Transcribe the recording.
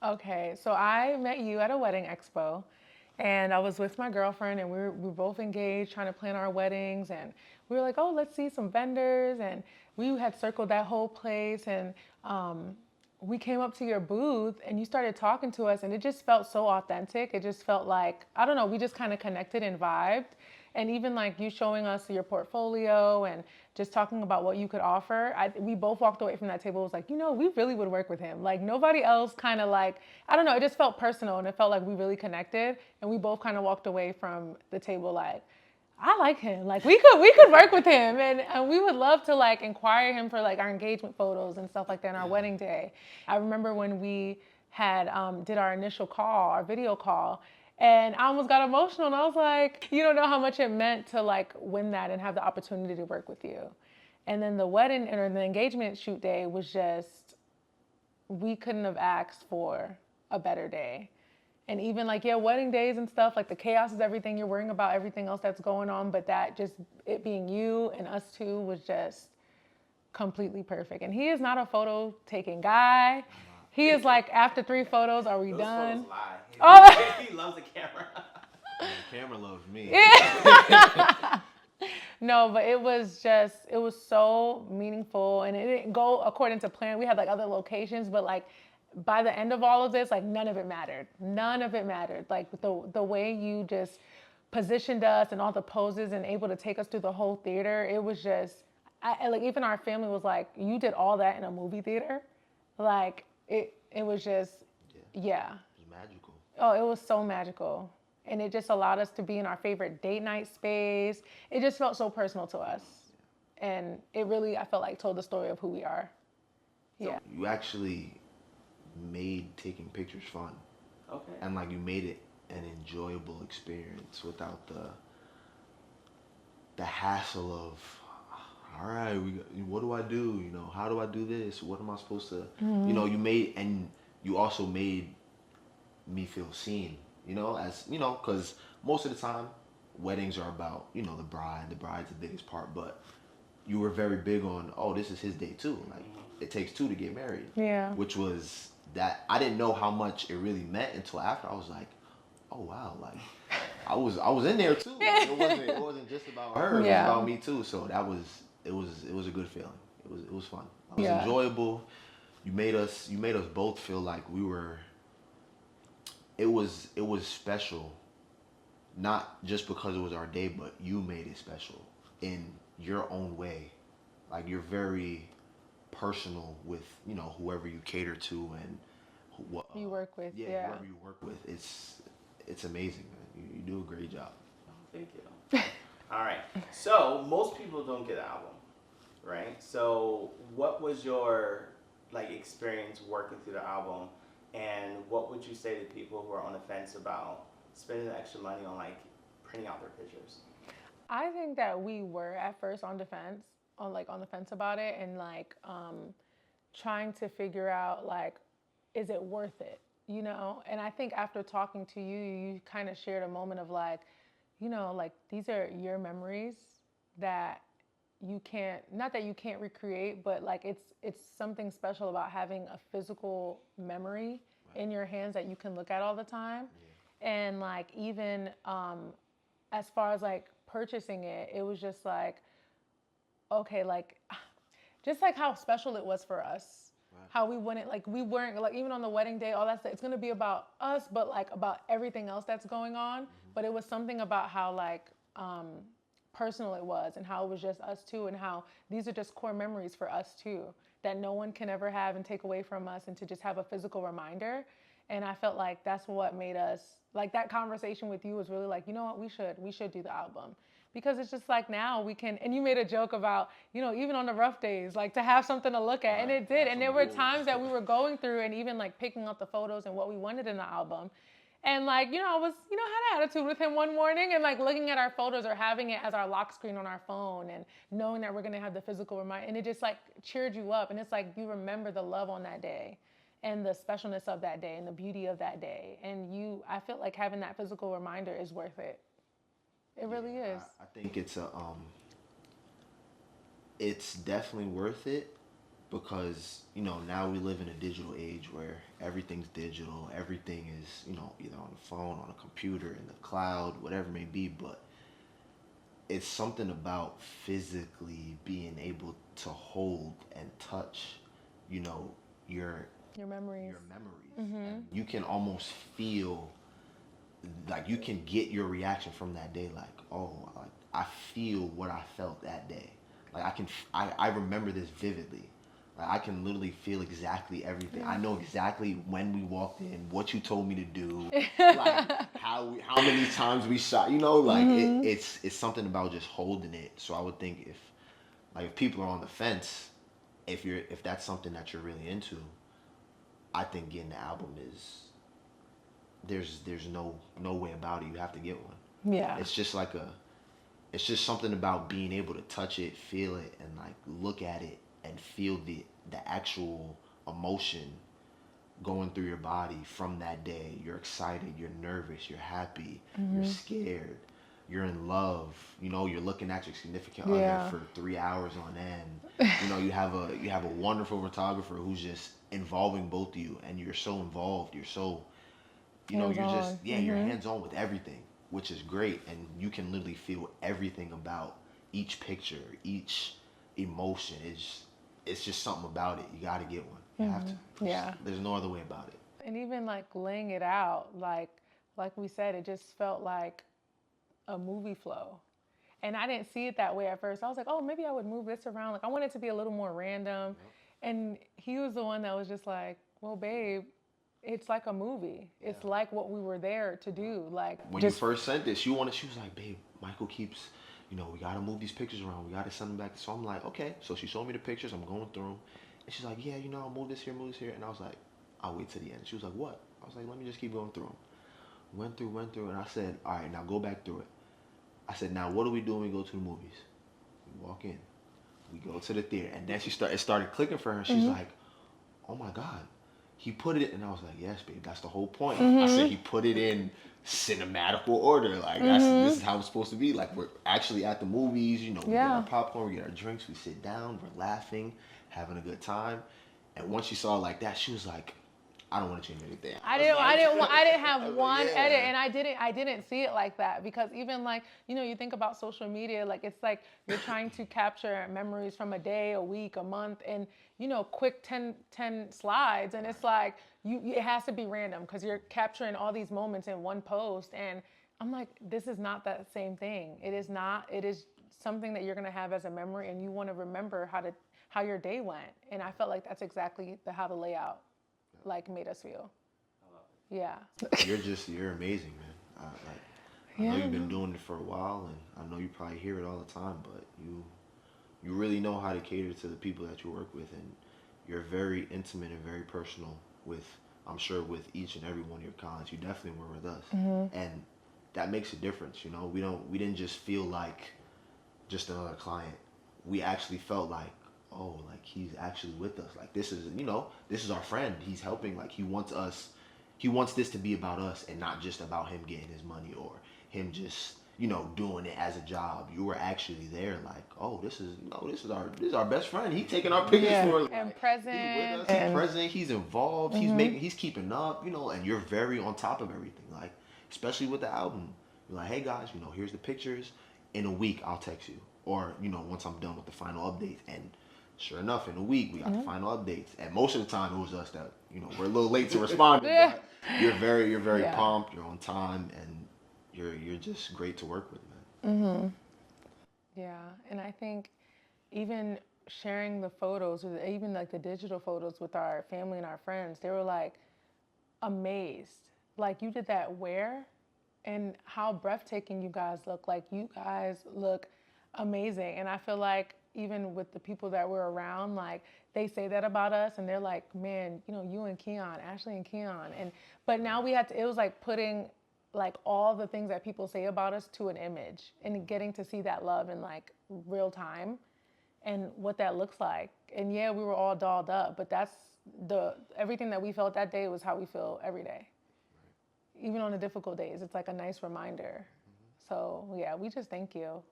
Okay, so I met you at a wedding expo, and I was with my girlfriend, and we were both engaged, trying to plan our weddings, and we were like, oh, let's see some vendors, and we had circled that whole place, and um, we came up to your booth, and you started talking to us, and it just felt so authentic. It just felt like, I don't know, we just kind of connected and vibed. And even like you showing us your portfolio and just talking about what you could offer, we both walked away from that table. It was like, we really would work with him. Like nobody else kind of like, I don't know, it just felt personal and it felt like we really connected. And we both kind of walked away from the table like, I like him. Like we could work with him, and we would love to like inquire him for like our engagement photos and stuff like that on our wedding day. I remember when we had did our initial call, our video call, and I almost got emotional, and I was like, you don't know how much it meant to like win that and have the opportunity to work with you. And then the wedding or the engagement shoot day was just, we couldn't have asked for a better day. And even like, yeah, wedding days and stuff, like the chaos is everything. You're worrying about everything else that's going on. But that just, it being you and us two was just completely perfect. And he is not a photo taking guy. He is like, after 3 photos, are we Those photos done? lie. Oh, He loves the camera. Yeah, the camera loves me. yeah. No, but it was just, it was so meaningful and it didn't go according to plan. We had like other locations, but like by the end of all of this, like none of it mattered. None of it mattered. Like the way you just positioned us and all the poses and able to take us through the whole theater, it was just, like even our family was like, you did all that in a movie theater? Like it was just, Yeah, yeah. it was magical. Oh, it was so magical. And it just allowed us to be in our favorite date night space. It just felt so personal to us. And it really, I felt like, told the story of who we are. So Yeah. you actually made taking pictures fun, Okay. and like you made it an enjoyable experience without the hassle of, all right, what do I do? How do I do this? What am I supposed to? You made, and you also made me feel seen. As because most of the time, weddings are about the bride. The bride's the biggest part, but you were very big on, oh, this is his day too. Like it takes two to get married. Yeah. Which was that I didn't know how much it really meant until after. I was like, oh wow, like I was in there too. Like, it wasn't just about her. It was Yeah. about me too. So it was a good feeling. It was fun. It was Yeah. enjoyable. You made us both feel like we were. It was special, not just because it was our day, but you made it special in your own way. Like you're very personal with whoever you cater to and what You work with, yeah, yeah. whoever you work with. It's amazing, man. You do a great job. Thank you. All right. So most people don't get an album, right? So what was your like experience working through the album, and what would you say to people who are on the fence about spending the extra money on like printing out their pictures? I think that we were at first on the fence about it, and like trying to figure out like, is it worth it? And I think after talking to you, you kind of shared a moment of like, like these are your memories that you can't, not that you can't recreate, but like it's something special about having a physical memory Right. in your hands that you can look at all the time. And like even as far as like purchasing it, it was just like, okay, like just like how special it was for us. Right. How we wouldn't like, we weren't like, even on the wedding day, all that stuff, it's gonna be about us, but like about everything else that's going on. But it was something about how like personal it was, and how it was just us two, and how these are just core memories for us too, that no one can ever have and take away from us, and to just have a physical reminder. And I felt like that's what made us, like that conversation with you was really like, you know what, we should do the album. Because it's just like now we can, and you made a joke about, even on the rough days, like to have something to look at. And Right. it did. Have And some there were goals. times that we were going through and even like picking up the photos and what we wanted in the album. And like, I was, had an attitude with him one morning, and like looking at our photos or having it as our lock screen on our phone, and knowing that we're going to have the physical reminder. And it just like cheered you up. And it's like you remember the love on that day, and the specialness of that day, and the beauty of that day. And I feel like having that physical reminder is worth it. It really Yeah, is. I think it's definitely worth it, because now we live in a digital age where everything's digital, everything is either on the phone, on a computer, in the cloud, whatever it may be. But it's something about physically being able to hold and touch, you know, your Your memories. your memories. And you can almost feel like you can get your reaction from that day, like, oh, like I feel what I felt that day. Like I remember this vividly. Like I can literally feel exactly everything. I know exactly when we walked in, what you told me to do, like how many times we shot. Like it's something about just holding it. So I would think if people are on the fence, if that's something that you're really into, I think getting the album is there's no way about it. You have to get one. Yeah. It's just something about being able to touch it, feel it, and like look at it and feel the actual emotion going through your body from that day. You're excited, you're nervous, you're happy, you're scared, you're in love. You're looking at your significant other for 3 hours on end. You have a wonderful photographer who's just involving both of you, and you're so involved. You're so you're just you're hands on with everything, which is great, and you can literally feel everything about each picture, each emotion. It's just something about it. You got to get one. You have to. Yeah. There's no other way about it. And even like laying it out, like we said, it just felt like a movie flow. And I didn't see it that way at first. I was like, oh, maybe I would move this around. Like I want it to be a little more random. And he was the one that was just like, well, babe, it's like a movie. It's like what we were there to do. Like When you first sent this, she was like, babe, Michael keeps, we gotta move these pictures around. We gotta send them back. So I'm like, okay. So she showed me the pictures. I'm going through them, and she's like, yeah, I'll move this here, move this here. And I was like, I'll wait to the end. She was like, what? I was like, let me just keep going through them. Went through, and I said, all right, now go back through it. I said, now what do we do when we go to the movies? We walk in, we go to the theater, and then it started clicking for her. And she's like, oh my God. He put it, and I was like, yes, babe, that's the whole point. I said he put it in cinematical order. Like this is how it's supposed to be. Like we're actually at the movies, we get our popcorn, we get our drinks, we sit down, we're laughing, having a good time. And once she saw it like that, she was like, I don't want to change anything. I didn't have one edit, and I didn't see it like that, because even like, you think about social media, like it's like you're trying to capture memories from a day, a week, a month, and quick 10 slides, and it's like it has to be random because you're capturing all these moments in one post, and I'm like, this is not that same thing. It is not. It is something that you're gonna have as a memory, and you want to remember how your day went, and I felt like that's exactly how the layout like made us feel. Yeah. You're amazing, man. I know you've been doing it for a while, and I know you probably hear it all the time, but you really know how to cater to the people that you work with, and you're very intimate and very personal with, I'm sure, with each and every one of your clients. You definitely were with us, and that makes a difference. We didn't just feel like just another client. We actually felt like, oh, like he's actually with us. Like this is our friend. He's helping. Like he wants this to be about us and not just about him getting his money or him just, doing it as a job. You were actually there like, oh, this is our best friend. He's taking our pictures for us. And like, present. He's with us. He's present. He's involved. He's keeping up, and you're very on top of everything. Like, especially with the album. You're like, hey guys, here's the pictures. In a week I'll text you. Or, once I'm done with the final updates. And sure enough, in a week we got the final updates, and most of the time it was us that we're a little late to responding. But you're very prompt. You're on time, and you're just great to work with, man. Yeah, and I think even sharing the photos, or even like the digital photos with our family and our friends, they were like amazed. Like, you did that where? And how breathtaking you guys look. Like, you guys look amazing. And I feel like even with the people that we're around, like they say that about us, and they're like, man, you and Keyon, Ashley and Keyon. But now it was like putting like all the things that people say about us to an image, and getting to see that love in like real time and what that looks like. And yeah, we were all dolled up, but that's everything that we felt that day was how we feel every day. Even on the difficult days, it's like a nice reminder. So yeah, we just thank you.